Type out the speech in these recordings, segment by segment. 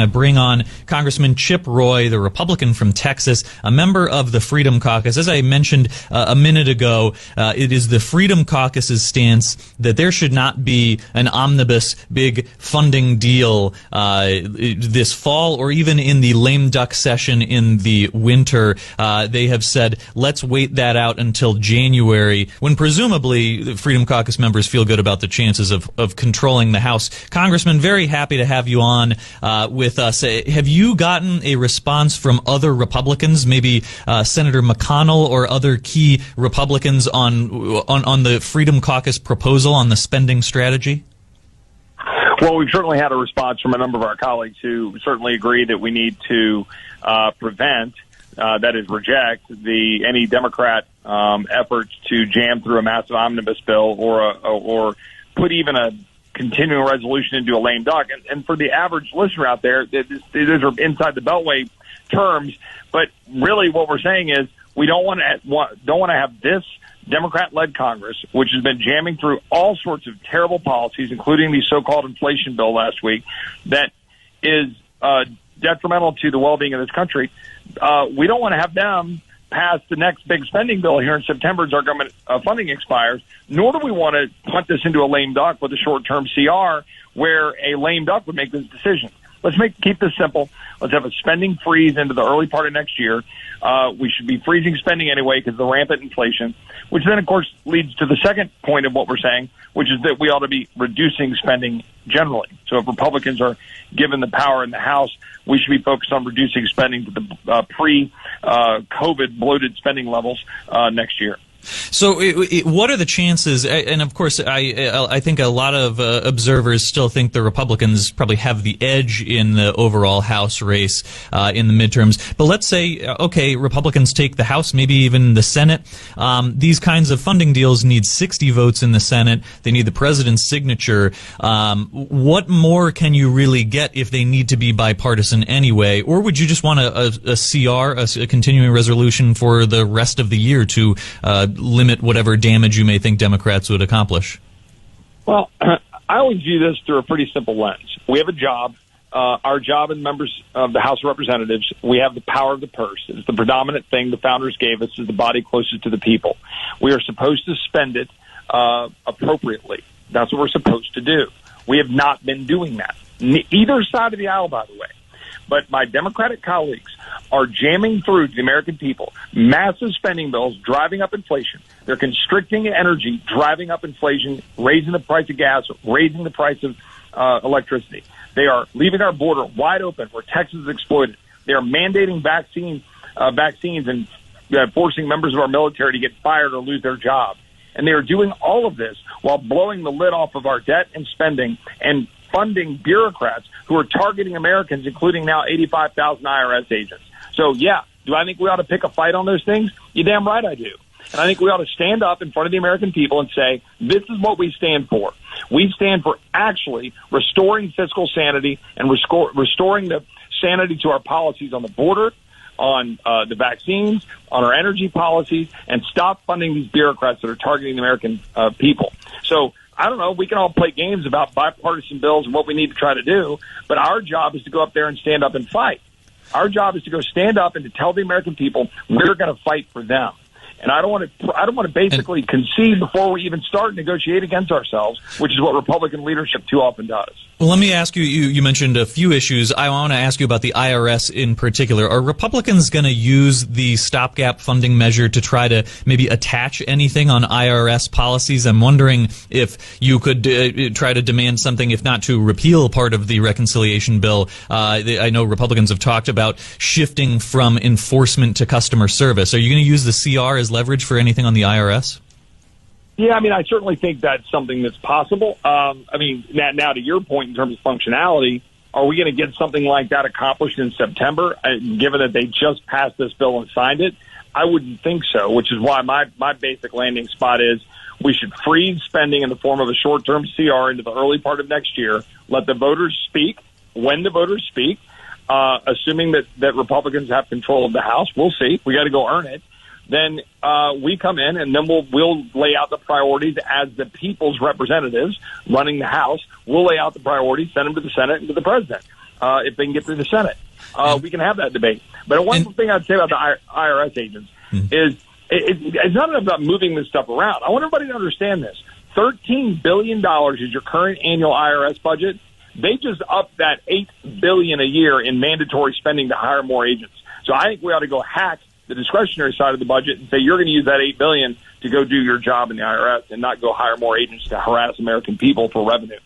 I bring on Congressman Chip Roy, the Republican from Texas, a member of the Freedom Caucus. As I mentioned a minute ago, it is the Freedom Caucus's stance that there should not be an omnibus big funding deal this fall or even in the lame duck session in the winter. They have said, let's wait that out until January, when presumably the Freedom Caucus members feel good about the chances of controlling the House. Congressman, very happy to have you on with us. Have you gotten a response from other Republicans, maybe Senator McConnell or other key Republicans on the Freedom Caucus proposal on the spending strategy? Well, we've certainly had a response from a number of our colleagues who certainly agree that we need to prevent, that is, reject any Democrat efforts to jam through a massive omnibus bill or put even a continuing resolution into a lame duck. And for the average listener out there, these are inside the Beltway terms. But really, what we're saying is we don't want to have this Democrat-led Congress, which has been jamming through all sorts of terrible policies, including the so-called inflation bill last week, that is detrimental to the well-being of this country. We don't want to have them pass the next big spending bill here in September as our government funding expires, nor do we want to punt this into a lame duck with a short-term CR where a lame duck would make this decision. Let's keep this simple. Let's have a spending freeze into the early part of next year. We should be freezing spending anyway because of the rampant inflation, which then, of course, leads to the second point of what we're saying, which is that we ought to be reducing spending generally. So if Republicans are given the power in the House, we should be focused on reducing spending to the pre-COVID bloated spending levels next year. So what are the chances, and of course I think a lot of observers still think the Republicans probably have the edge in the overall House race in the midterms, but let's say, okay, Republicans take the House, maybe even the Senate. These kinds of funding deals need 60 votes in the Senate. They need the president's signature. What more can you really get if they need to be bipartisan anyway? Or would you just want a CR, a continuing resolution for the rest of the year to limit whatever damage you may think Democrats would accomplish? Well, I always view this through a pretty simple lens. We have a job. Our job as members of the House of Representatives, we have the power of the purse. It's the predominant thing the founders gave us as the body closest to the people. We are supposed to spend it appropriately. That's what we're supposed to do. We have not been doing that. Either side of the aisle, by the way. But my Democratic colleagues are jamming through to the American people massive spending bills, driving up inflation. They're constricting energy, driving up inflation, raising the price of gas, raising the price of electricity. They are leaving our border wide open where Texas is exploited. They are mandating vaccines and forcing members of our military to get fired or lose their job. And they are doing all of this while blowing the lid off of our debt and spending and funding bureaucrats who are targeting Americans, including now 85,000 IRS agents. So, yeah, do I think we ought to pick a fight on those things? You're damn right I do. And I think we ought to stand up in front of the American people and say, this is what we stand for. We stand for actually restoring fiscal sanity and restoring the sanity to our policies on the border, on the vaccines, on our energy policies, and stop funding these bureaucrats that are targeting the American people. So, I don't know. We can all play games about bipartisan bills and what we need to try to do, but our job is to go up there and stand up and fight. Our job is to go stand up and to tell the American people we're going to fight for them. And I don't want to basically concede before we even start negotiate against ourselves, which is what Republican leadership too often does. Well, let me ask you, you mentioned a few issues. I want to ask you about the IRS in particular. Are Republicans going to use the stopgap funding measure to try to maybe attach anything on IRS policies? I'm wondering if you could try to demand something, if not to repeal part of the reconciliation bill. I know Republicans have talked about shifting from enforcement to customer service. Are you going to use the CR as leverage for anything on the IRS? Yeah, I mean, I certainly think that's something that's possible. I mean, now to your point in terms of functionality, are we going to get something like that accomplished in September, given that they just passed this bill and signed it? I wouldn't think so, which is why my basic landing spot is we should freeze spending in the form of a short-term CR into the early part of next year, let the voters speak when the voters speak, assuming that Republicans have control of the House. We'll see. We got to go earn it. Then we come in, and then we'll lay out the priorities as the people's representatives running the House. We'll lay out the priorities, send them to the Senate and to the President. if they can get through the Senate. We can have that debate. But one thing I'd say about the IRS agents is it's not about moving this stuff around. I want everybody to understand this. $13 billion is your current annual IRS budget. They just upped that $8 billion a year in mandatory spending to hire more agents. So I think we ought to go hack the discretionary side of the budget and say you're going to use that $8 billion to go do your job in the IRS and not go hire more agents to harass American people for revenue.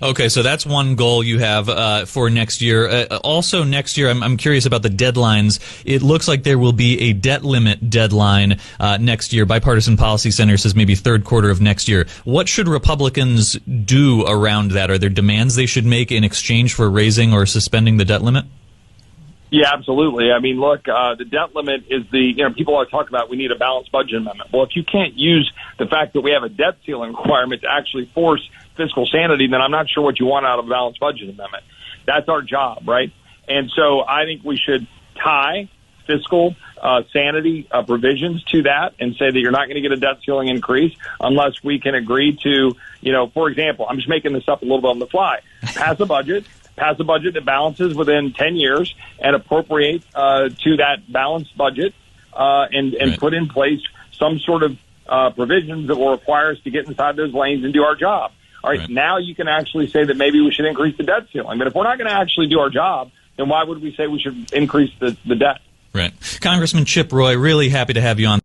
Okay, so that's one goal you have for next year. Also next year, I'm curious about the deadlines. It looks like there will be a debt limit deadline next year. Bipartisan Policy Center says maybe third quarter of next year. What should Republicans do around that? Are there demands they should make in exchange for raising or suspending the debt limit? Yeah, absolutely. I mean, look, the debt limit is people always talk about we need a balanced budget amendment. Well, if you can't use the fact that we have a debt ceiling requirement to actually force fiscal sanity, then I'm not sure what you want out of a balanced budget amendment. That's our job, right? And so I think we should tie fiscal sanity provisions to that and say that you're not going to get a debt ceiling increase unless we can agree to, for example, I'm just making this up a little bit on the fly, pass a budget that balances within 10 years and appropriate to that balanced budget and right. Put in place some sort of provisions that will require us to get inside those lanes and do our job. All right, now you can actually say that maybe we should increase the debt ceiling. But if we're not going to actually do our job, then why would we say we should increase the debt? Right. Congressman Chip Roy, really happy to have you on.